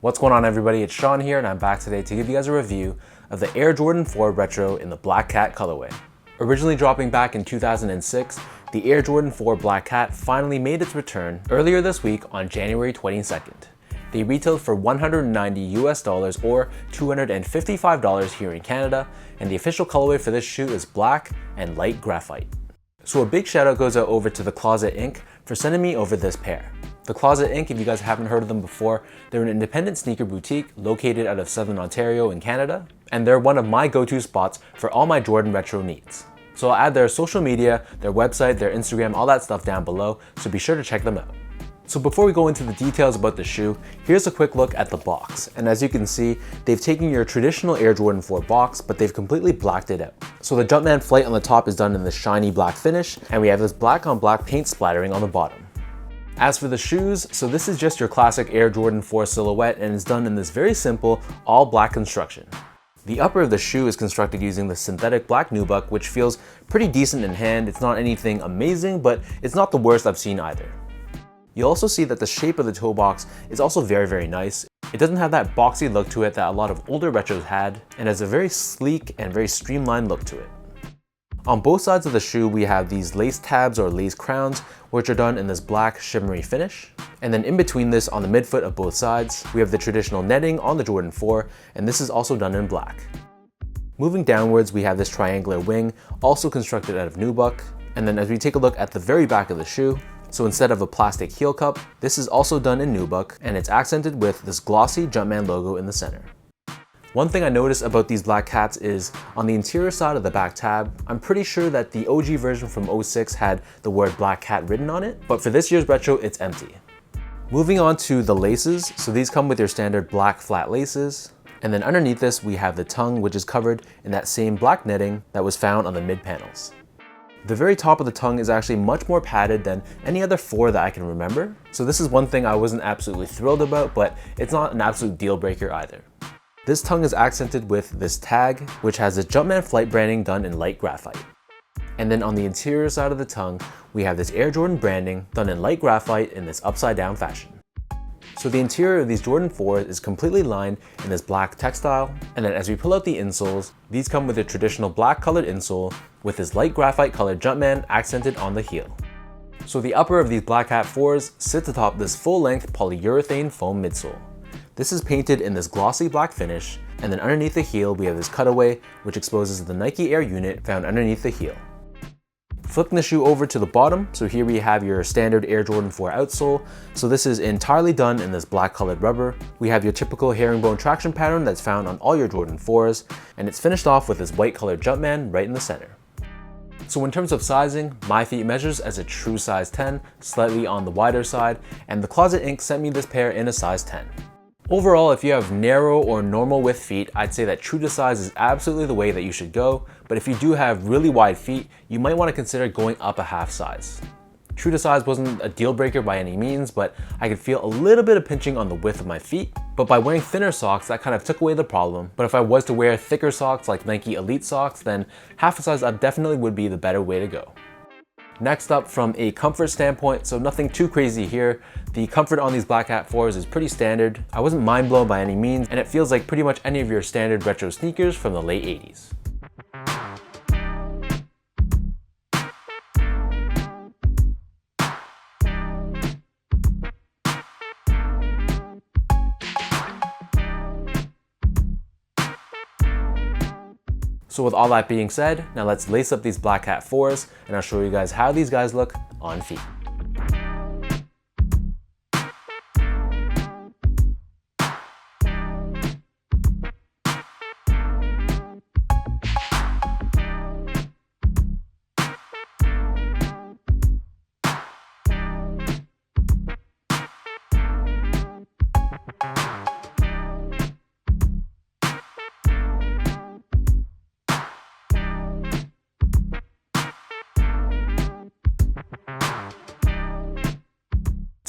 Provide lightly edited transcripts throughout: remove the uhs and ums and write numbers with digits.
What's going on, everybody? It's Sean here, and I'm back today to give you guys a review of the Air Jordan 4 Retro in the Black Cat colorway. Originally dropping back in 2006, the Air Jordan 4 Black Cat finally made its return earlier this week on January 22nd. They retailed for $190 or $255 here in Canada, and the official colorway for this shoe is black and light graphite. So a big shout out goes out over to The Closet Inc. for sending me over this pair. The Closet Inc., if you guys haven't heard of them before, they're an independent sneaker boutique located out of Southern Ontario in Canada, and they're one of my go-to spots for all my Jordan retro needs. So I'll add their social media, their website, their Instagram, all that stuff down below, so be sure to check them out. So before we go into the details about the shoe, here's a quick look at the box. And as you can see, they've taken your traditional Air Jordan 4 box, but they've completely blacked it out. So the Jumpman flight on the top is done in this shiny black finish, and we have this black on black paint splattering on the bottom. As for the shoes, so this is just your classic Air Jordan 4 silhouette, and it's done in this very simple all black construction. The upper of the shoe is constructed using the synthetic black nubuck, which feels pretty decent in hand. It's not anything amazing, but it's not the worst I've seen either. You'll also see that the shape of the toe box is also very nice. It doesn't have that boxy look to it that a lot of older retros had, and has a very sleek and very streamlined look to it. On both sides of the shoe, we have these lace tabs or lace crowns, which are done in this black shimmery finish. And then in between this, on the midfoot of both sides, we have the traditional netting on the Jordan 4, and this is also done in black. Moving downwards, we have this triangular wing, also constructed out of nubuck. And then as we take a look at the very back of the shoe, so instead of a plastic heel cup, this is also done in nubuck, and it's accented with this glossy Jumpman logo in the center. One thing I noticed about these black cats is on the interior side of the back tab, I'm pretty sure that the OG version from 06 had the word Black Cat written on it, but for this year's retro, it's empty. Moving on to the laces, so these come with your standard black flat laces, and then underneath this we have the tongue, which is covered in that same black netting that was found on the mid panels. The very top of the tongue is actually much more padded than any other 4 that I can remember, so this is one thing I wasn't absolutely thrilled about, but it's not an absolute deal breaker either. This tongue is accented with this tag, which has the Jumpman flight branding done in light graphite. And then on the interior side of the tongue, we have this Air Jordan branding done in light graphite in this upside down fashion. So the interior of these Jordan 4s is completely lined in this black textile, and then as we pull out the insoles, these come with a traditional black colored insole with this light graphite colored Jumpman accented on the heel. So the upper of these Black Cat 4s sits atop this full-length polyurethane foam midsole. This is painted in this glossy black finish, and then underneath the heel we have this cutaway which exposes the Nike Air unit found underneath the heel. Flipping the shoe over to the bottom, so here we have your standard Air Jordan 4 outsole. So this is entirely done in this black colored rubber. We have your typical herringbone traction pattern that's found on all your Jordan 4s, and it's finished off with this white colored Jumpman right in the center. So in terms of sizing, my feet measures as a true size 10, slightly on the wider side, and the Closet Inc. sent me this pair in a size 10. Overall, if you have narrow or normal width feet, I'd say that true to size is absolutely the way that you should go, but if you do have really wide feet, you might want to consider going up a half size. True to size wasn't a deal breaker by any means, but I could feel a little bit of pinching on the width of my feet, but by wearing thinner socks, that kind of took away the problem. But if I was to wear thicker socks like Nike Elite socks, then half a size up definitely would be the better way to go. Next up, from a comfort standpoint, so nothing too crazy here. The comfort on these Black Cat 4s is pretty standard. I wasn't mind blown by any means, and it feels like pretty much any of your standard retro sneakers from the late 80s. So with all that being said, now let's lace up these Black Cat 4s, and I'll show you guys how these guys look on feet.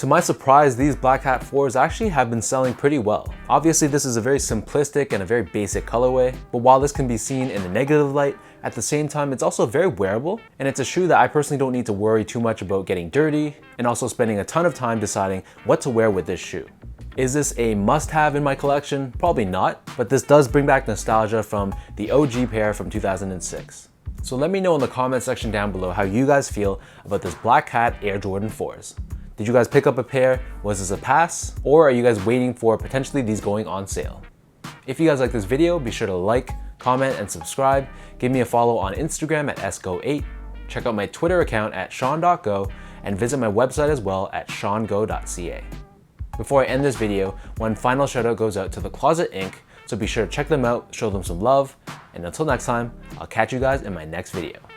To my surprise, these Black Cat 4s actually have been selling pretty well. Obviously, this is a very simplistic and a very basic colorway, but while this can be seen in a negative light, at the same time, it's also very wearable, and it's a shoe that I personally don't need to worry too much about getting dirty, and also spending a ton of time deciding what to wear with this shoe. Is this a must-have in my collection? Probably not, but this does bring back nostalgia from the OG pair from 2006. So let me know in the comment section down below how you guys feel about this Black Cat Air Jordan 4s. Did you guys pick up a pair? Was this a pass? Or are you guys waiting for potentially these going on sale? If you guys like this video, be sure to like, comment, and subscribe. Give me a follow on Instagram at sgo8. Check out my Twitter account at sean.go and visit my website as well at seango.ca. Before I end this video, one final shout out goes out to The Closet Inc., so be sure to check them out, show them some love, and until next time, I'll catch you guys in my next video.